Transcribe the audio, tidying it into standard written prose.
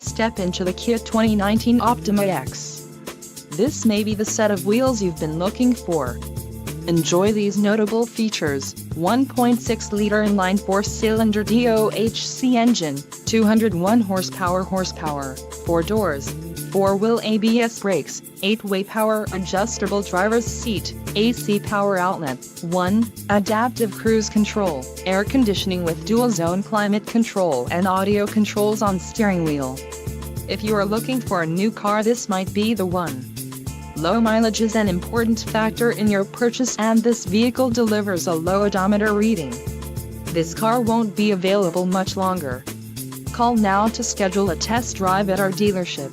Step into the Kia 2019 Optima EX. This may be the set of wheels you've been looking for. Enjoy these notable features: 1.6-liter inline four-cylinder DOHC engine, 201 horsepower, 4 doors, 4-wheel ABS brakes, 8-way power adjustable driver's seat, AC power outlet, 1, adaptive cruise control, air conditioning with dual-zone climate control and audio controls on steering wheel. If you are looking for a new car, this might be the one. Low mileage is an important factor in your purchase, and this vehicle delivers a low odometer reading. This car won't be available much longer. Call now to schedule a test drive at our dealership.